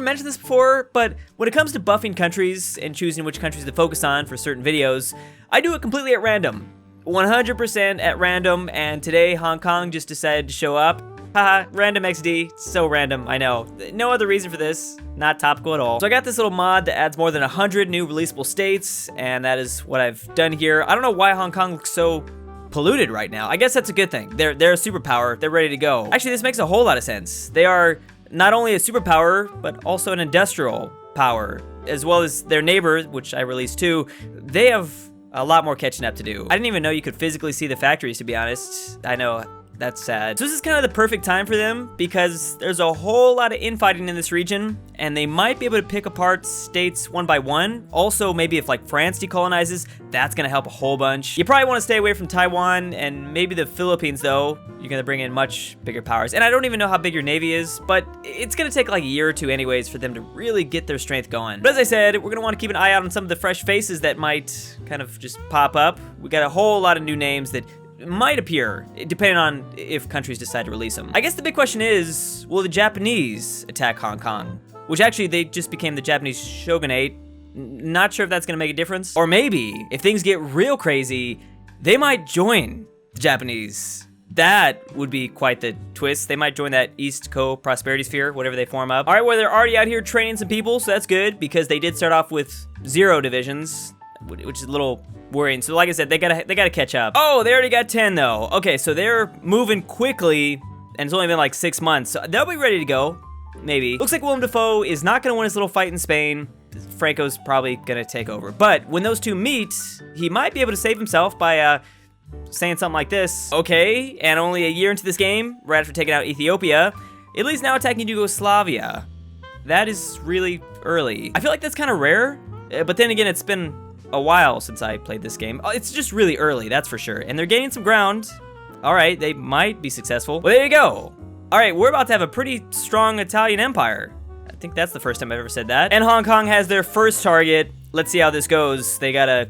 haven't mentioned this before, but when it comes to buffing countries and choosing which countries to focus on for certain videos, I do it completely at random. 100% at random, and today Hong Kong just decided to show up. Haha, random XD, so random, I know. No other reason for this, not topical at all. So I got this little mod that adds more than 100 new releasable states, and that is what I've done here. I don't know why Hong Kong looks so polluted right now. I guess that's a good thing. They're a superpower, they're ready to go. Actually, this makes a whole lot of sense. They are not only a superpower, but also an industrial power, as well as their neighbor, which I released too. They have a lot more catching up to do. I didn't even know you could physically see the factories, to be honest. I know, that's sad. So this is kind of the perfect time for them because there's a whole lot of infighting in this region and they might be able to pick apart states one by one. Also, maybe if like France decolonizes, that's gonna help a whole bunch. You probably wanna stay away from Taiwan and maybe the Philippines though. You're gonna bring in much bigger powers. And I don't even know how big your navy is, but it's gonna take like a year or two anyways for them to really get their strength going. But as I said, we're gonna wanna keep an eye out on some of the fresh faces that might kind of just pop up. We got a whole lot of new names that might appear, depending on if countries decide to release them. I guess the big question is, will the Japanese attack Hong Kong? Which actually, they just became the Japanese shogunate. Not sure if that's gonna make a difference. Or maybe, if things get real crazy, they might join the Japanese. That would be quite the twist. They might join that East Co Prosperity Sphere, whatever they form up. All right, well, they're already out here training some people, so that's good, because they did start off with 0 divisions, which is a little worrying. So like I said, they gotta catch up. Oh, they already got 10 though. Okay, so they're moving quickly, and it's only been like 6 months. So they'll be ready to go, maybe. Looks like Willem Dafoe is not gonna win his little fight in Spain. Franco's probably gonna take over. But when those two meet, he might be able to save himself by saying something like this. Okay, and only a year into this game, right after taking out Ethiopia, Italy's now attacking Yugoslavia. That is really early. I feel like that's kind of rare, but then again, it's been a while since I played this game. It's just really early, that's for sure. And they're gaining some ground. All right, they might be successful. Well, there you go. All right, we're about to have a pretty strong Italian empire. I think that's the first time I've ever said that. And Hong Kong has their first target. Let's see how this goes. They gotta,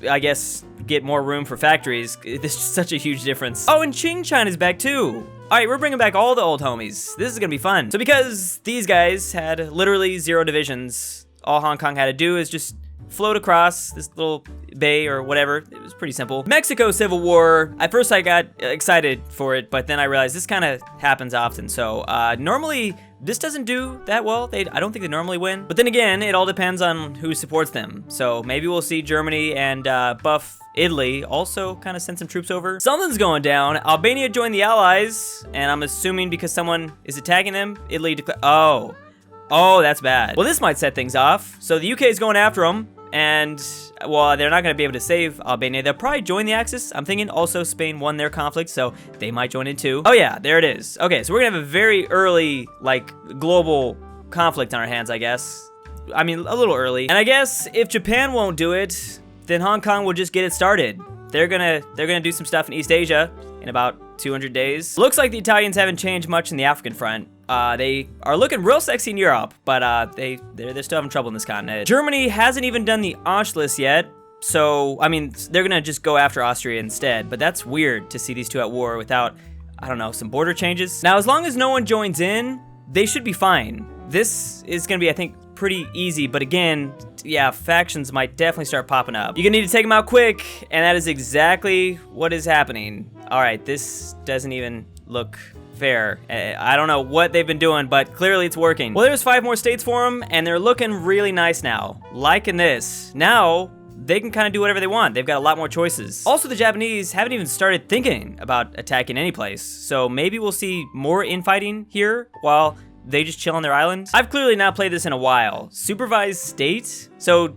I guess, get more room for factories. This is such a huge difference. Oh, and Qingchan is back too. All right, we're bringing back all the old homies. This is gonna be fun. So because these guys had literally 0 divisions, all Hong Kong had to do is just float across this little bay or whatever. It was pretty simple. Mexico Civil War. At first I got excited for it, but then I realized this kind of happens often. So normally this doesn't do that well. I don't think they normally win. But then again, it all depends on who supports them. So maybe we'll see Germany and buff Italy also kind of send some troops over. Something's going down. Albania joined the Allies, and I'm assuming because someone is attacking them, Italy Oh, that's bad. Well, this might set things off. So the UK is going after them. And, well, they're not going to be able to save Albania. They'll probably join the Axis. I'm thinking also Spain won their conflict, so they might join in too. Oh yeah, there it is. Okay, so we're going to have a very early, like, global conflict on our hands, I guess. I mean, a little early. And I guess if Japan won't do it, then Hong Kong will just get it started. They're gonna do some stuff in East Asia in about 200 days. Looks like the Italians haven't changed much in the African front. They are looking real sexy in Europe, but they're still having trouble in this continent. Germany hasn't even done the Anschluss yet, so, I mean, they're gonna just go after Austria instead, but that's weird to see these two at war without, I don't know, some border changes. Now, as long as no one joins in, they should be fine. This is gonna be, I think, pretty easy, but again, yeah, factions might definitely start popping up. You're gonna need to take them out quick, and that is exactly what is happening. All right, this doesn't even look fair. I don't know what they've been doing, but clearly it's working. Well, there's 5 more states for them, and they're looking really nice now. Liking this. Now, they can kind of do whatever they want. They've got a lot more choices. Also, the Japanese haven't even started thinking about attacking any place, so maybe we'll see more infighting here while they just chill on their island. I've clearly not played this in a while. Supervised state? So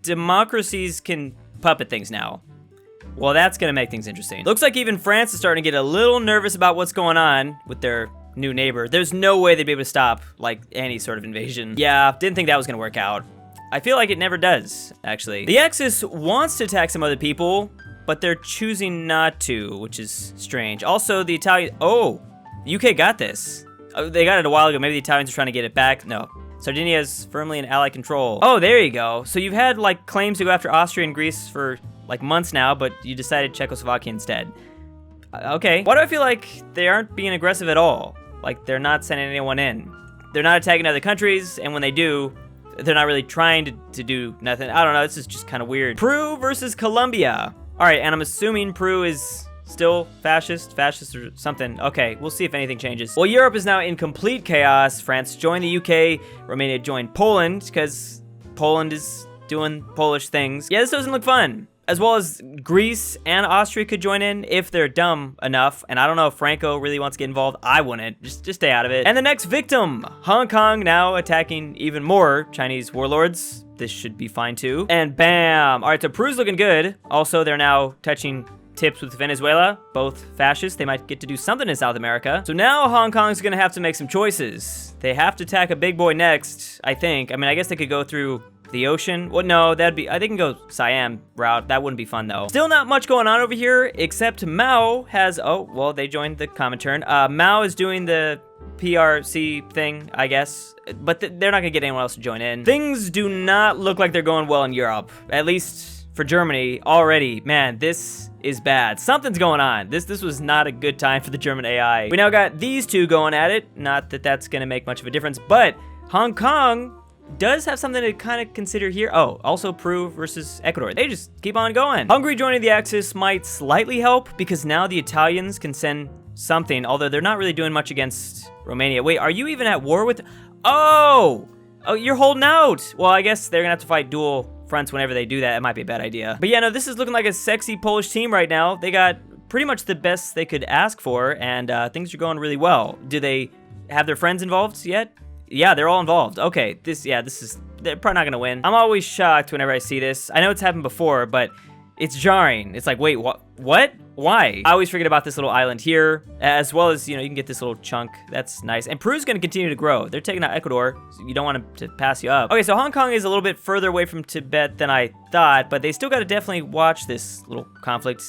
democracies can puppet things now. Well, that's gonna make things interesting. Looks like even France is starting to get a little nervous about what's going on with their new neighbor. There's no way they'd be able to stop, like, any sort of invasion. Yeah, didn't think that was gonna work out. I feel like it never does, actually. The Axis wants to attack some other people, but they're choosing not to, which is strange. Also, the Italian, oh, the UK got this. Oh, they got it a while ago. Maybe the Italians are trying to get it back. No. Sardinia is firmly in Allied control. Oh, there you go. So you've had, like, claims to go after Austria and Greece for, like, months now, but you decided Czechoslovakia instead. Okay. Why do I feel like they aren't being aggressive at all? Like, they're not sending anyone in. they're not attacking other countries, and when they do, they're not really trying to do nothing. I don't know, this is just kind of weird. Peru versus Colombia. All right, and I'm assuming Peru is still fascist or something. Okay, we'll see if anything changes. Well, Europe is now in complete chaos. France joined the UK, Romania joined Poland, because Poland is doing Polish things. Yeah, this doesn't look fun. As well as Greece and Austria could join in if they're dumb enough. And I don't know if Franco really wants to get involved. I wouldn't. Just stay out of it. And the next victim, Hong Kong now attacking even more Chinese warlords. This should be fine too. And bam. All right, so Peru's looking good. Also, they're now touching tips with Venezuela, both fascists. They might get to do something in South America. So now Hong Kong's gonna have to make some choices. They have to attack a big boy next, I think. I mean, I guess they could go through the ocean. Well, no, they can go Siam route. That wouldn't be fun though. Still not much going on over here, except Mao has, oh, well, they joined the Comintern. Mao is doing the PRC thing, I guess, but they're not gonna get anyone else to join in. Things do not look like they're going well in Europe, at least for Germany already. Man, this is bad. Something's going on. This was not a good time for the German AI. We now got these two going at it. Not that that's gonna make much of a difference, but Hong Kong does have something to kind of consider here. Oh, also Peru versus Ecuador. They just keep on going. Hungary joining the Axis might slightly help because now the Italians can send something, although they're not really doing much against Romania. Wait, are you even at war with... Oh, you're holding out. Well, I guess they're gonna have to fight dual fronts whenever they do that. It might be a bad idea. But yeah, no, this is looking like a sexy Polish team right now. They got pretty much the best they could ask for, and things are going really well. Do they have their friends involved yet? Yeah, they're all involved. Okay, they're probably not gonna win. I'm always shocked whenever I see this. I know it's happened before, but it's jarring. It's like, wait, what? Why? I always forget about this little island here, as well as, you know, you can get this little chunk. That's nice. And Peru's gonna continue to grow. They're taking out Ecuador, so you don't want them to pass you up. Okay, so Hong Kong is a little bit further away from Tibet than I thought, but they still gotta definitely watch this little conflict,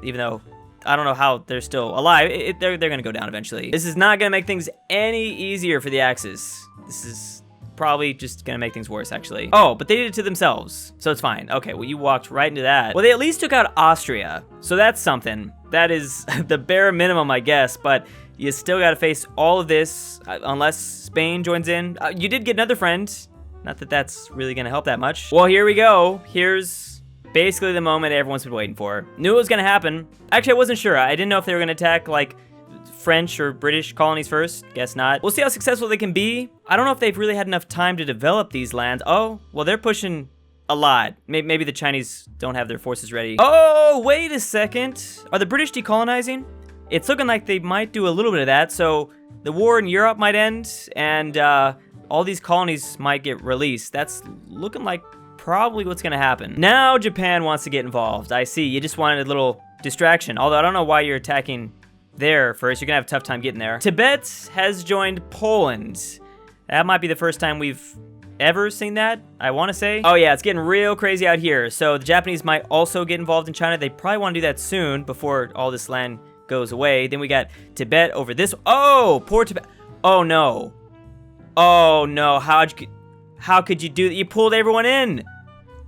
even though I don't know how they're still alive. They're gonna go down eventually. This is not gonna make things any easier for the Axis. This is probably just gonna make things worse, actually. Oh, but they did it to themselves, so it's fine. Okay, well, you walked right into that. Well, they at least took out Austria, so that's something. That is the bare minimum, I guess, but you still gotta face all of this, unless Spain joins in. You did get another friend. Not that that's really gonna help that much. Well, here we go. Here's basically the moment everyone's been waiting for. Knew it was gonna happen. Actually, I wasn't sure. I didn't know if they were gonna attack, like, French or British colonies first. Guess not. We'll see how successful they can be. I don't know if they've really had enough time to develop these lands. Oh, well, they're pushing a lot. Maybe the Chinese don't have their forces ready. Oh, wait a second. Are the British decolonizing? It's looking like they might do a little bit of that, so the war in Europe might end, and all these colonies might get released. That's looking like probably what's gonna happen. Now Japan wants to get involved. I see, you just wanted a little distraction, although I don't know why you're attacking there first. You're gonna have a tough time getting there. Tibet has joined Poland. That might be the first time we've ever seen that, I want to say. Oh yeah, it's getting real crazy out here. So the Japanese might also get involved in China. They probably want to do that soon before all this land goes away. Then we got Tibet over this. Oh, poor Tibet. Oh no. Oh no, how could you do that? You pulled everyone in.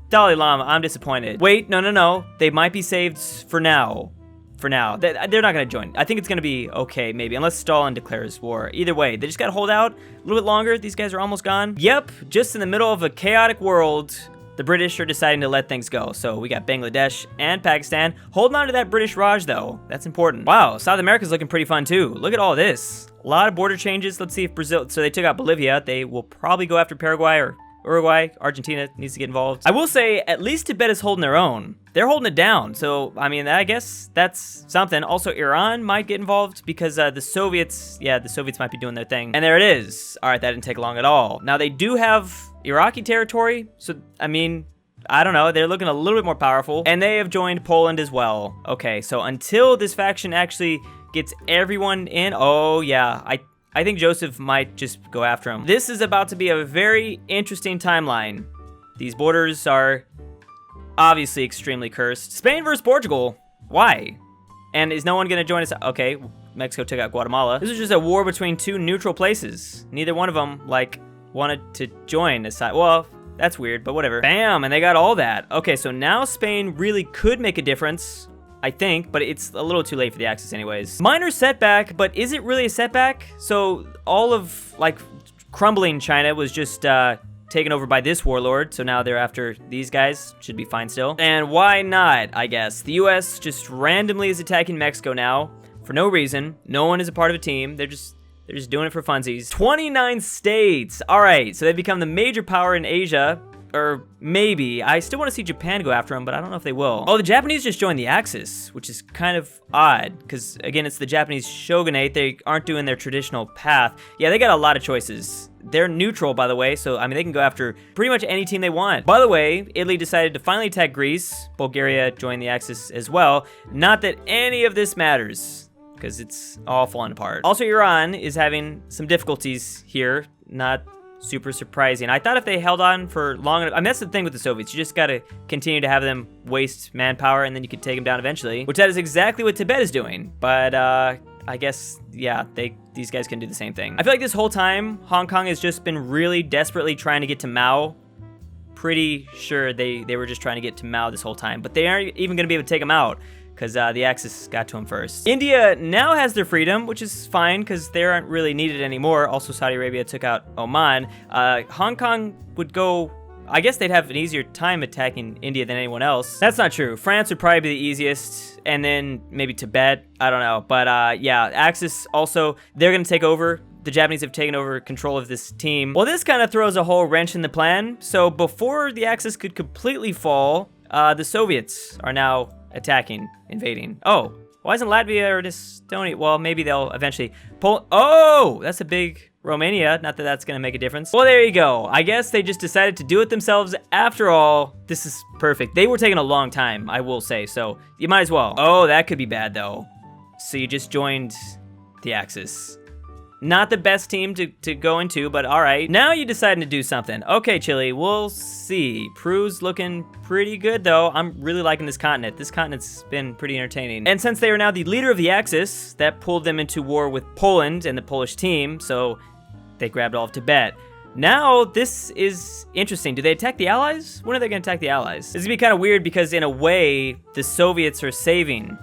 Dalai Lama, I'm disappointed. Wait, no. They might be saved for now. For now. They're not going to join. I think it's going to be okay, maybe, unless Stalin declares war. Either way, they just got to hold out a little bit longer. These guys are almost gone. Yep, just in the middle of a chaotic world, the British are deciding to let things go. So we got Bangladesh and Pakistan. Holding on to that British Raj, though. That's important. Wow, South America's looking pretty fun, too. Look at all this. A lot of border changes. Let's see if Brazil... So they took out Bolivia. They will probably go after Paraguay or Uruguay. Argentina needs to get involved. I will say, at least Tibet is holding their own. They're holding it down, so, I mean, I guess that's something. Also, Iran might get involved because the Soviets might be doing their thing. And there it is. All right, that didn't take long at all. Now, they do have Iraqi territory, so, I mean, I don't know. They're looking a little bit more powerful. And they have joined Poland as well. Okay, so until this faction actually gets everyone in, oh, yeah, I think Joseph might just go after him. This is about to be a very interesting timeline. These borders are obviously extremely cursed. Spain versus Portugal. Why? And is no one gonna join us? Okay, Mexico took out Guatemala. This is just a war between two neutral places. Neither one of them, like, wanted to join a side. Well, that's weird, but whatever. Bam, and they got all that. Okay, so now Spain really could make a difference, I think, but it's a little too late for the Axis anyways. Minor setback, but is it really a setback? So all of, like, crumbling China was just taken over by this warlord, so now they're after these guys. Should be fine still. And why not, I guess? The US just randomly is attacking Mexico now for no reason. No one is a part of a team. They're just doing it for funsies. 29 states. All right, so they've become the major power in Asia. Or maybe. I still want to see Japan go after them, but I don't know if they will. Oh, the Japanese just joined the Axis, which is kind of odd, because, again, it's the Japanese shogunate. They aren't doing their traditional path. Yeah, they got a lot of choices. They're neutral, by the way, so, I mean, they can go after pretty much any team they want. By the way, Italy decided to finally attack Greece. Bulgaria joined the Axis as well. Not that any of this matters, because it's all falling apart. Also, Iran is having some difficulties here. Not super surprising. I thought if they held on for long enough, I mean, that's the thing with the Soviets. You just got to continue to have them waste manpower, and then you can take them down eventually, which that is exactly what Tibet is doing. But I guess, yeah, these guys can do the same thing. I feel like this whole time, Hong Kong has just been really desperately trying to get to Mao. Pretty sure they were just trying to get to Mao this whole time, but they aren't even going to be able to take him out, because the Axis got to him first. India now has their freedom, which is fine, because they aren't really needed anymore. Also, Saudi Arabia took out Oman. Hong Kong would go, I guess they'd have an easier time attacking India than anyone else. That's not true. France would probably be the easiest, and then maybe Tibet. I don't know. But yeah, Axis also, they're going to take over. The Japanese have taken over control of this team. Well, this kind of throws a whole wrench in the plan. So before the Axis could completely fall, the Soviets are now attacking, invading. Oh, why isn't Latvia or Estonia? Well, maybe they'll eventually pull. Oh, that's a big Romania. Not that that's going to make a difference. Well, there you go. I guess they just decided to do it themselves. After all, this is perfect. They were taking a long time, I will say, so you might as well. Oh, that could be bad, though. So you just joined the Axis. Not the best team to go into, but all right. Now you deciding to do something. Okay, Chile, we'll see. Cruz looking pretty good, though. I'm really liking this continent. This continent's been pretty entertaining. And since they are now the leader of the Axis, that pulled them into war with Poland and the Polish team, so they grabbed all of Tibet. Now, this is interesting. Do they attack the Allies? When are they going to attack the Allies? This is going to be kind of weird because, in a way, the Soviets are saving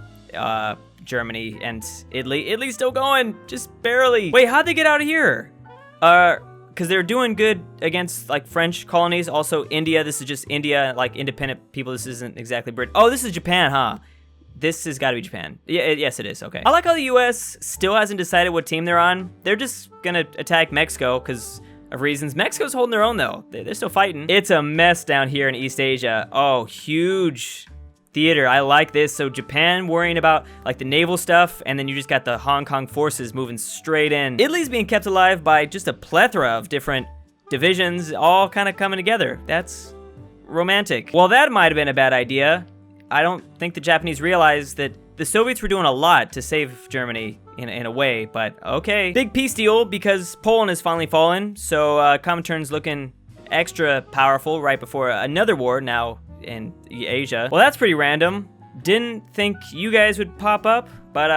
Germany and Italy. Italy's still going, just barely. Wait, how'd they get out of here? Because they're doing good against, like, French colonies. Also, India. This is just India, like, independent people. This isn't exactly Britain. Oh, this is Japan, huh? This has got to be Japan. Yeah, yes, it is. Okay. I like how the U.S. still hasn't decided what team they're on. They're just gonna attack Mexico because of reasons. Mexico's holding their own, though. They're still fighting. It's a mess down here in East Asia. Oh, huge theater. I like this. So Japan worrying about like the naval stuff, and then you just got the Hong Kong forces moving straight in. Italy's being kept alive by just a plethora of different divisions, all kind of coming together. That's romantic. Well, that might have been a bad idea. I don't think the Japanese realized that the Soviets were doing a lot to save Germany in a way, but okay. Big peace deal because Poland has finally fallen, so Comintern's looking extra powerful right before another war now in Asia. Well, that's pretty random. Didn't think you guys would pop up, but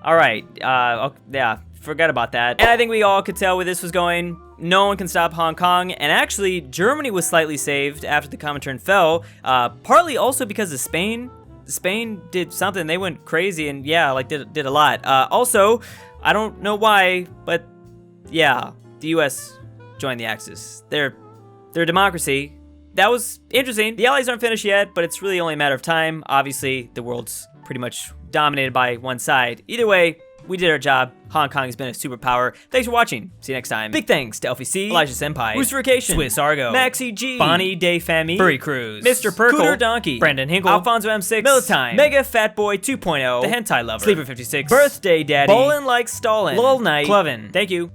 all right. Yeah, forgot about that. And I think we all could tell where this was going. No one can stop Hong Kong, and actually Germany was slightly saved after the Comintern fell, partly also because of Spain. Spain did something, they went crazy and yeah, like did a lot. Also, I don't know why, but yeah, the US joined the Axis. They're a democracy. That was interesting. The Allies aren't finished yet, but it's really only a matter of time. Obviously, the world's pretty much dominated by one side. Either way, we did our job. Hong Kong has been a superpower. Thanks for watching. See you next time. Big thanks to ElphieC, Eijah Senpai, Ruserification, SwissAargau, Maxy G, Bonny, Famme, Furry, Cruz, MisterPERKELE, CooterDonkey, BradenH, Alfonso M6, Millatime, Mega Fat Boy 2.0, The Hentai Lover, Sleeper56, BirthdayDaddy, BallinLikeStalin, lolknight, Thank you.